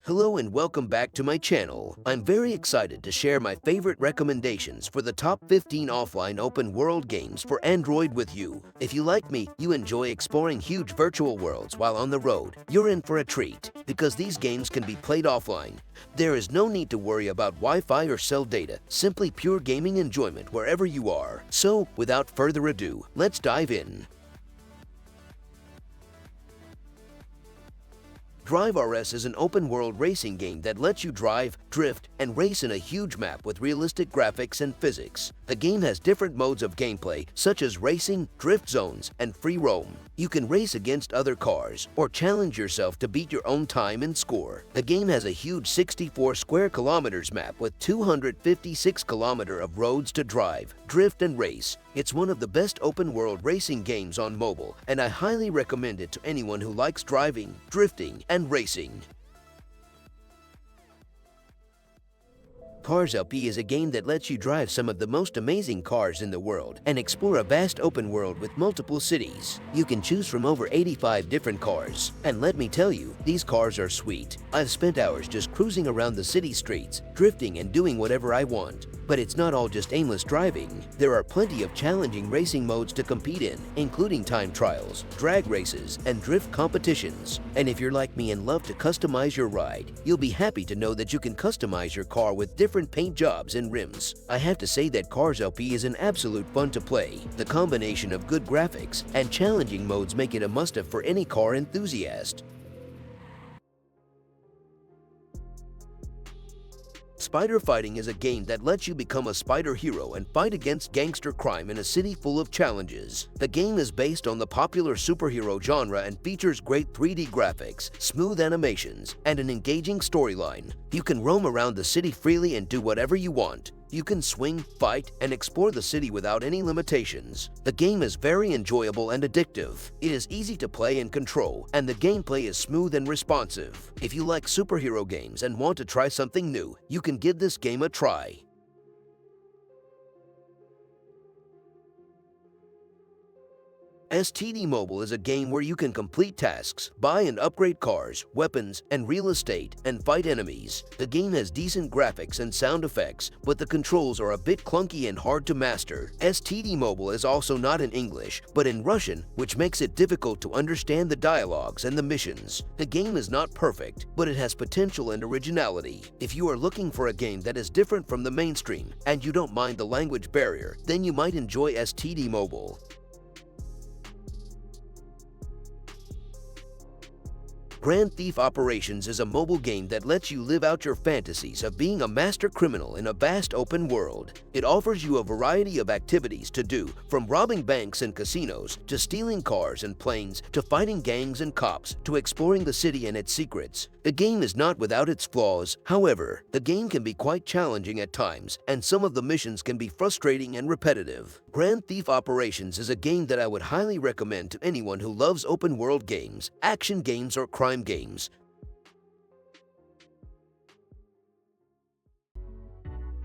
Hello and welcome back to my channel. I'm very excited to share my favorite recommendations for the top 15 offline open world games for Android with you. If you like me, you enjoy exploring huge virtual worlds while on the road, you're in for a treat because these games can be played offline. There is no need to worry about Wi-Fi or cell data, simply pure gaming enjoyment wherever you are. So, without further ado, let's dive in. Drive.RS is an open-world racing game that lets you drive, drift, and race in a huge map with realistic graphics and physics. The game has different modes of gameplay, such as racing, drift zones, and free roam. You can race against other cars, or challenge yourself to beat your own time and score. The game has a huge 64 square kilometers map with 256 kilometers of roads to drive, drift, and race. It's one of the best open-world racing games on mobile, and I highly recommend it to anyone who likes driving, drifting, and racing. Cars LP is a game that lets you drive some of the most amazing cars in the world and explore a vast open world with multiple cities. You can choose from over 85 different cars, and let me tell you, these cars are sweet. I've spent hours just cruising around the city streets, drifting and doing whatever I want. But it's not all just aimless driving. There are plenty of challenging racing modes to compete in, including time trials, drag races, and drift competitions. And if you're like me and love to customize your ride, you'll be happy to know that you can customize your car with different paint jobs and rims. I have to say that Cars LP is an absolute fun to play. The combination of good graphics and challenging modes make it a must-have for any car enthusiast. Spider Fighting is a game that lets you become a spider hero and fight against gangster crime in a city full of challenges. The game is based on the popular superhero genre and features great 3D graphics, smooth animations, and an engaging storyline. You can roam around the city freely and do whatever you want. You can swing, fight, and explore the city without any limitations. The game is very enjoyable and addictive. It is easy to play and control, and the gameplay is smooth and responsive. If you like superhero games and want to try something new, you can give this game a try. STD Mobile is a game where you can complete tasks, buy and upgrade cars, weapons, and real estate, and fight enemies. The game has decent graphics and sound effects, but the controls are a bit clunky and hard to master. STD Mobile is also not in English, but in Russian, which makes it difficult to understand the dialogues and the missions. The game is not perfect, but it has potential and originality. If you are looking for a game that is different from the mainstream, and you don't mind the language barrier, then you might enjoy STD Mobile. Grand Theft Operations is a mobile game that lets you live out your fantasies of being a master criminal in a vast open world. It offers you a variety of activities to do, from robbing banks and casinos, to stealing cars and planes, to fighting gangs and cops, to exploring the city and its secrets. The game is not without its flaws. However, the game can be quite challenging at times, and some of the missions can be frustrating and repetitive. Grand Theft Operations is a game that I would highly recommend to anyone who loves open-world games, action games, or crime games.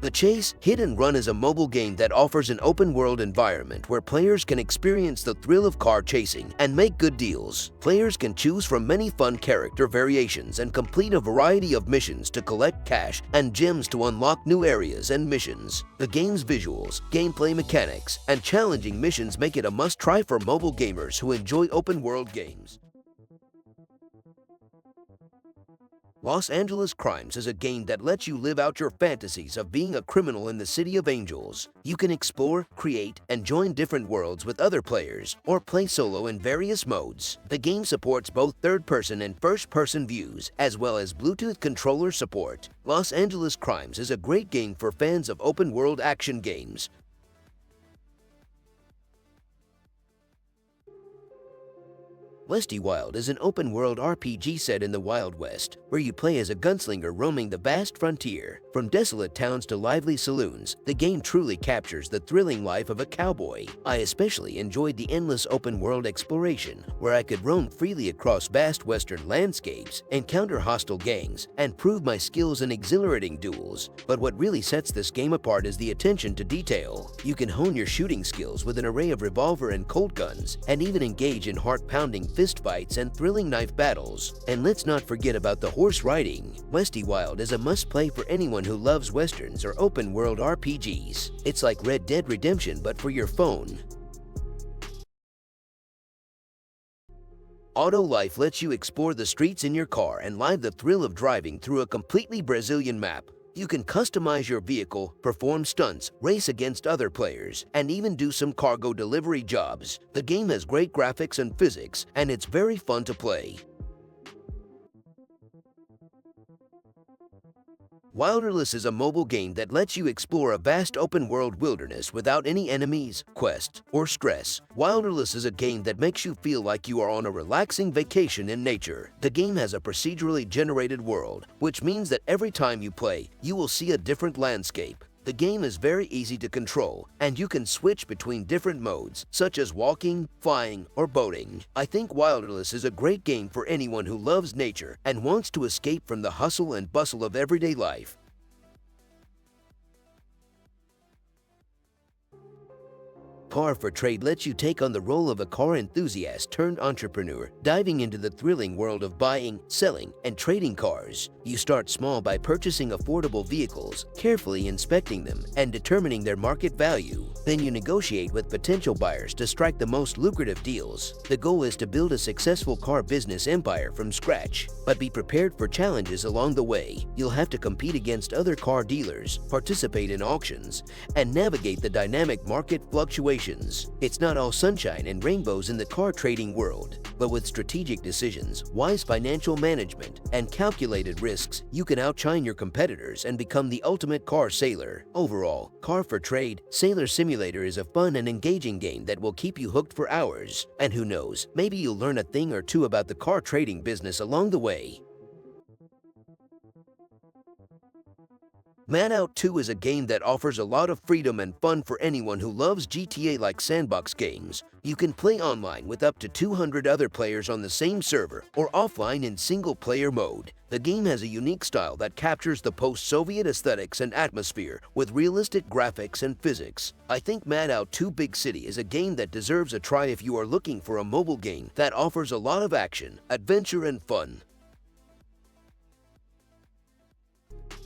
The Chase Hit and Run is a mobile game that offers an open-world environment where players can experience the thrill of car chasing and make good deals. Players can choose from many fun character variations and complete a variety of missions to collect cash and gems to unlock new areas and missions. The game's visuals, gameplay mechanics, and challenging missions make it a must-try for mobile gamers who enjoy open-world games. Los Angeles Crimes is a game that lets you live out your fantasies of being a criminal in the City of Angels. You can explore, create, and join different worlds with other players, or play solo in various modes. The game supports both third-person and first-person views, as well as Bluetooth controller support. Los Angeles Crimes is a great game for fans of open-world action games. Westy Wild is an open-world RPG set in the Wild West, where you play as a gunslinger roaming the vast frontier. From desolate towns to lively saloons, the game truly captures the thrilling life of a cowboy. I especially enjoyed the endless open-world exploration, where I could roam freely across vast western landscapes, encounter hostile gangs, and prove my skills in exhilarating duels. But what really sets this game apart is the attention to detail. You can hone your shooting skills with an array of revolver and Colt guns, and even engage in heart-pounding fistfights and thrilling knife battles. And let's not forget about the horse riding. Westy Wild is a must-play for anyone who loves westerns or open-world RPGs. It's like Red Dead Redemption but for your phone. Auto Life lets you explore the streets in your car and live the thrill of driving through a completely Brazilian map. You can customize your vehicle, perform stunts, race against other players, and even do some cargo delivery jobs. The game has great graphics and physics, and it's very fun to play. Wilderless is a mobile game that lets you explore a vast open-world wilderness without any enemies, quests, or stress. Wilderless is a game that makes you feel like you are on a relaxing vacation in nature. The game has a procedurally generated world, which means that every time you play, you will see a different landscape. The game is very easy to control, and you can switch between different modes, such as walking, flying, or boating. I think Wilderless is a great game for anyone who loves nature and wants to escape from the hustle and bustle of everyday life. Car for Trade lets you take on the role of a car enthusiast turned entrepreneur, diving into the thrilling world of buying, selling, and trading cars. You start small by purchasing affordable vehicles, carefully inspecting them, and determining their market value. Then you negotiate with potential buyers to strike the most lucrative deals. The goal is to build a successful car business empire from scratch, but be prepared for challenges along the way. You'll have to compete against other car dealers, participate in auctions, and navigate the dynamic market fluctuations. It's not all sunshine and rainbows in the car trading world, but with strategic decisions, wise financial management, and calculated risks, you can outshine your competitors and become the ultimate car sailor. Overall, Car for Trade Sailor Simulator is a fun and engaging game that will keep you hooked for hours. And who knows, maybe you'll learn a thing or two about the car trading business along the way. Man Out 2 is a game that offers a lot of freedom and fun for anyone who loves GTA-like sandbox games. You can play online with up to 200 other players on the same server or offline in single-player mode. The game has a unique style that captures the post-Soviet aesthetics and atmosphere with realistic graphics and physics. I think Man Out 2 Big City is a game that deserves a try if you are looking for a mobile game that offers a lot of action, adventure, and fun.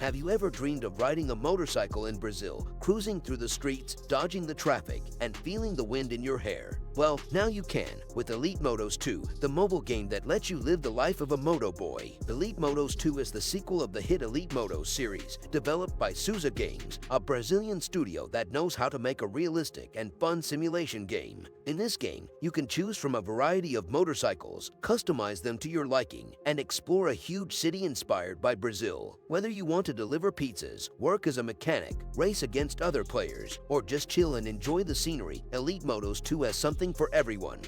Have you ever dreamed of riding a motorcycle in Brazil, cruising through the streets, dodging the traffic, and feeling the wind in your hair? Well, now you can with Elite Motos 2, the mobile game that lets you live the life of a moto boy. Elite Motos 2 is the sequel of the hit Elite Motos series, developed by Souza Games, a Brazilian studio that knows how to make a realistic and fun simulation game. In this game, you can choose from a variety of motorcycles, customize them to your liking, and explore a huge city inspired by Brazil. Whether you want to deliver pizzas, work as a mechanic, race against other players, or just chill and enjoy the scenery, Elite Motos 2 has something for everyone.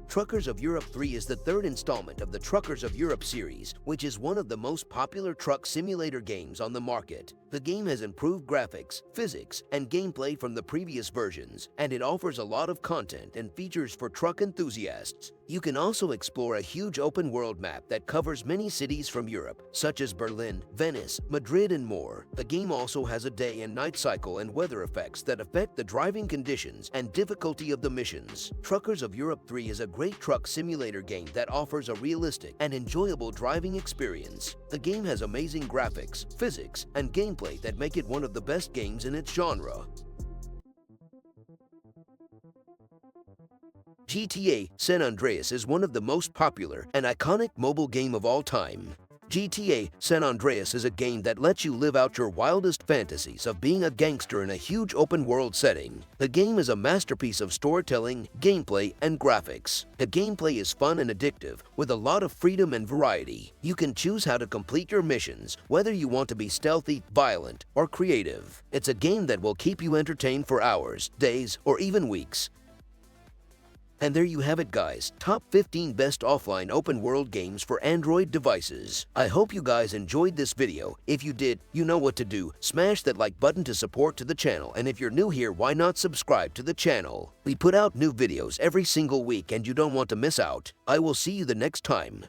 Truckers of Europe 3 is the third installment of the Truckers of Europe series, which is one of the most popular truck simulator games on the market. The game has improved graphics, physics, and gameplay from the previous versions, and it offers a lot of content and features for truck enthusiasts. You can also explore a huge open-world map that covers many cities from Europe, such as Berlin, Venice, Madrid, and more. The game also has a day and night cycle and weather effects that affect the driving conditions and difficulty of the missions. Truckers of Europe 3 is a great truck simulator game that offers a realistic and enjoyable driving experience. The game has amazing graphics, physics, and gameplay that make it one of the best games in its genre. GTA San Andreas is one of the most popular and iconic mobile game of all time. GTA San Andreas is a game that lets you live out your wildest fantasies of being a gangster in a huge open-world setting. The game is a masterpiece of storytelling, gameplay, and graphics. The gameplay is fun and addictive, with a lot of freedom and variety. You can choose how to complete your missions, whether you want to be stealthy, violent, or creative. It's a game that will keep you entertained for hours, days, or even weeks. And there you have it, guys, top 15 best offline open world games for Android devices. I hope you guys enjoyed this video. If you did, you know what to do. Smash that like button to support to the channel, and if you're new here, why not subscribe to the channel? We put out new videos every single week and you don't want to miss out. I will see you the next time.